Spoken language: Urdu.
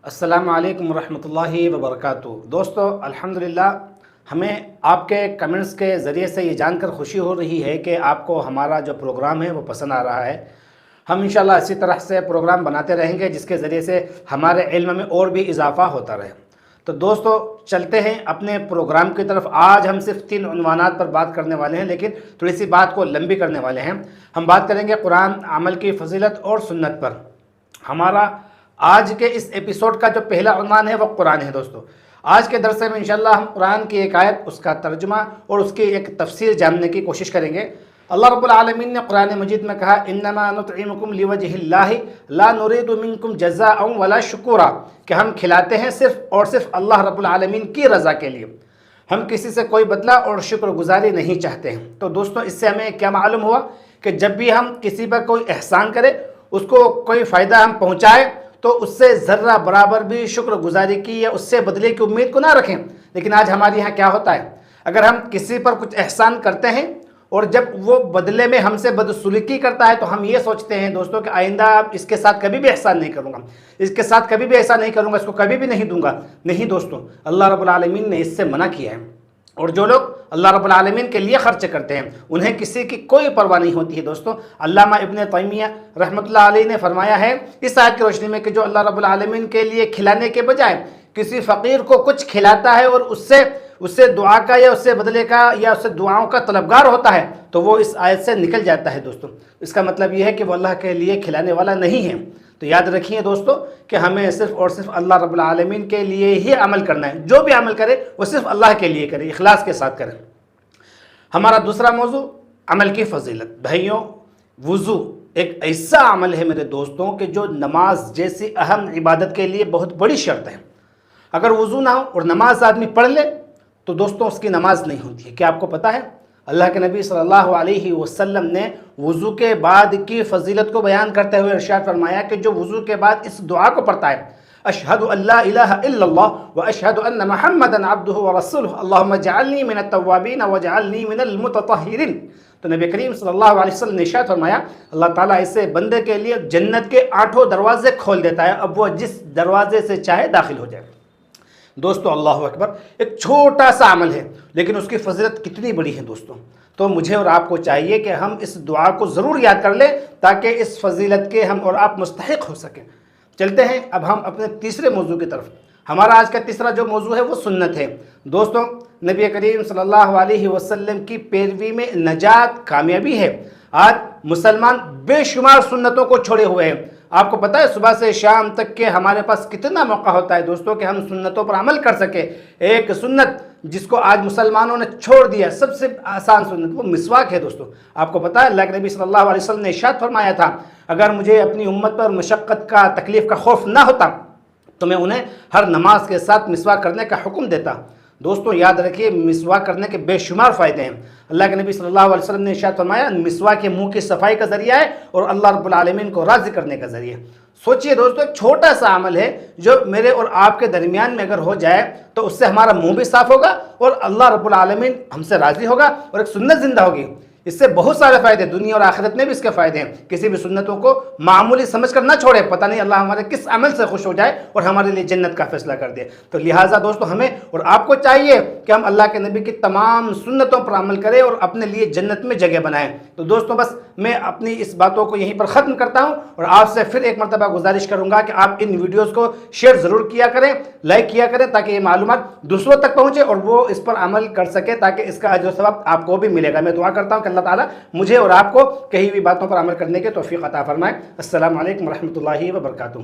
السلام علیکم ورحمۃ اللہ وبرکاتہ۔ دوستو الحمدللہ ہمیں آپ کے کمنٹس کے ذریعے سے یہ جان کر خوشی ہو رہی ہے کہ آپ کو ہمارا جو پروگرام ہے وہ پسند آ رہا ہے۔ ہم انشاءاللہ اسی طرح سے پروگرام بناتے رہیں گے جس کے ذریعے سے ہمارے علم میں اور بھی اضافہ ہوتا رہے۔ تو دوستو چلتے ہیں اپنے پروگرام کی طرف۔ آج ہم صرف 3 عنوانات پر بات کرنے والے ہیں، لیکن تھوڑی سی بات کو لمبی کرنے والے ہیں۔ ہم بات کریں گے قرآن، عمل کی فضیلت اور سنت پر۔ ہمارا آج کے اس ایپیسوڈ کا جو پہلا عنوان ہے وہ قرآن ہے۔ دوستو آج کے درس میں انشاءاللہ ہم قرآن کی ایک آیت، اس کا ترجمہ اور اس کی ایک تفسیر جاننے کی کوشش کریں گے۔ اللہ رب العالمین نے قرآن مجید میں کہا انما نطعمکم لوجہ اللہ لا نرید منکم جزاء ولا شکورا، کہ ہم کھلاتے ہیں صرف اور صرف اللہ رب العالمین کی رضا کے لیے، ہم کسی سے کوئی بدلہ اور شکر گزاری نہیں چاہتے ہیں۔ تو دوستو اس سے ہمیں کیا معلوم ہوا کہ جب بھی ہم کسی پر کوئی احسان کرے، اس کو کوئی فائدہ ہم پہنچائے، تو اس سے ذرہ برابر بھی شکر گزاری کی یا اس سے بدلے کی امید کو نہ رکھیں۔ لیکن آج ہمارے یہاں کیا ہوتا ہے، اگر ہم کسی پر کچھ احسان کرتے ہیں اور جب وہ بدلے میں ہم سے بدسلوکی کرتا ہے تو ہم یہ سوچتے ہیں دوستوں کہ آئندہ اس کے ساتھ کبھی بھی احسان نہیں کروں گا، اس کے ساتھ کبھی بھی ایسا نہیں کروں گا، اس کو کبھی بھی نہیں دوں گا۔ نہیں دوستوں، اللہ رب العالمین نے اس سے منع کیا ہے، اور جو لوگ اللہ رب العالمین کے لیے خرچ کرتے ہیں انہیں کسی کی کوئی پرواہ نہیں ہوتی ہے۔ دوستو علامہ ابن تیمیہ رحمۃ اللہ علیہ نے فرمایا ہے اس آیت کی روشنی میں کہ جو اللہ رب العالمین کے لیے کھلانے کے بجائے کسی فقیر کو کچھ کھلاتا ہے اور اس سے دعا کا یا اس سے بدلے کا یا اس سے دعاؤں کا طلبگار ہوتا ہے تو وہ اس آیت سے نکل جاتا ہے۔ دوستو اس کا مطلب یہ ہے کہ وہ اللہ کے لیے کھلانے والا نہیں ہے۔ تو یاد رکھیے دوستو کہ ہمیں صرف اور صرف اللہ رب العالمین کے لیے ہی عمل کرنا ہے، جو بھی عمل کرے وہ صرف اللہ کے لیے کرے، اخلاص کے ساتھ کرے۔ ہمارا دوسرا موضوع عمل کی فضیلت۔ بھائیوں، وضو ایک ایسا عمل ہے میرے دوستوں کہ جو نماز جیسی اہم عبادت کے لیے بہت بڑی شرط ہے۔ اگر وضو نہ ہو اور نماز آدمی پڑھ لے تو دوستوں اس کی نماز نہیں ہوتی ہے۔ کیا آپ کو پتہ ہے اللہ کے نبی صلی اللہ علیہ وسلم نے وضو کے بعد کی فضیلت کو بیان کرتے ہوئے ارشاد فرمایا کہ جو وضو کے بعد اس دعا کو پڑھتا ہے اشہد ان لا الہ الا اللہ واشہد ان محمدا عبدہ ورسولہ اللہم اجعلنی من التوابین واجعلنی من المتطہرین، تو نبی کریم صلی اللہ علیہ وسلم نے ارشاد فرمایا اللہ تعالیٰ اسے بندے کے لیے جنت کے 8 دروازے کھول دیتا ہے، اب وہ جس دروازے سے چاہے داخل ہو جائے۔ دوستو اللہ اکبر، ایک چھوٹا سا عمل ہے لیکن اس کی فضیلت کتنی بڑی ہے دوستو۔ تو مجھے اور آپ کو چاہیے کہ ہم اس دعا کو ضرور یاد کر لیں تاکہ اس فضیلت کے ہم اور آپ مستحق ہو سکیں۔ چلتے ہیں اب ہم اپنے تیسرے موضوع کی طرف۔ ہمارا آج کا تیسرا جو موضوع ہے وہ سنت ہے۔ دوستو نبی کریم صلی اللہ علیہ وسلم کی پیروی میں نجات کامیابی ہے۔ آج مسلمان بے شمار سنتوں کو چھوڑے ہوئے ہیں۔ آپ کو پتہ ہے صبح سے شام تک کے ہمارے پاس کتنا موقع ہوتا ہے دوستو کہ ہم سنتوں پر عمل کر سکیں۔ ایک سنت جس کو آج مسلمانوں نے چھوڑ دیا، سب سے آسان سنت، وہ مسواک ہے دوستو۔ آپ کو پتہ ہے اللہ کے نبی صلی اللہ علیہ وسلم نے ارشاد فرمایا تھا اگر مجھے اپنی امت پر مشقت کا، تکلیف کا خوف نہ ہوتا تو میں انہیں ہر نماز کے ساتھ مسواک کرنے کا حکم دیتا۔ دوستو یاد رکھیے مسواک کرنے کے بے شمار فائدے ہیں۔ اللہ کے نبی صلی اللہ علیہ وسلم نے ارشاد فرمایا مسواک منہ کی صفائی کا ذریعہ ہے اور اللہ رب العالمین کو راضی کرنے کا ذریعہ۔ سوچئے دوستو ایک چھوٹا سا عمل ہے جو میرے اور آپ کے درمیان میں اگر ہو جائے تو اس سے ہمارا منہ بھی صاف ہوگا اور اللہ رب العالمین ہم سے راضی ہوگا اور ایک سنت زندہ ہوگی۔ اس سے بہت سارے فائدے، دنیا اور آخرت میں بھی اس کے فائدے ہیں۔ کسی بھی سنتوں کو معمولی سمجھ کر نہ چھوڑے، پتہ نہیں اللہ ہمارے کس عمل سے خوش ہو جائے اور ہمارے لیے جنت کا فیصلہ کر دے۔ تو لہٰذا دوستو ہمیں اور آپ کو چاہیے کہ ہم اللہ کے نبی کی تمام سنتوں پر عمل کریں اور اپنے لیے جنت میں جگہ بنائیں۔ تو دوستو بس میں اپنی اس باتوں کو یہیں پر ختم کرتا ہوں اور آپ سے پھر ایک مرتبہ گزارش کروں گا کہ آپ ان ویڈیوز کو شیئر ضرور کیا کریں، لائک کیا کریں تاکہ یہ معلومات دوسروں تک پہنچے اور وہ اس پر عمل کر سکے تاکہ اس کا اجر و ثواب آپ کو بھی ملے گا۔ میں دعا کرتا ہوں کہ اللہ تعالیٰ مجھے اور آپ کو کہیں بھی باتوں پر عمل کرنے کے توفیق عطا فرمائے۔ السلام علیکم ورحمۃ اللہ وبرکاتہ۔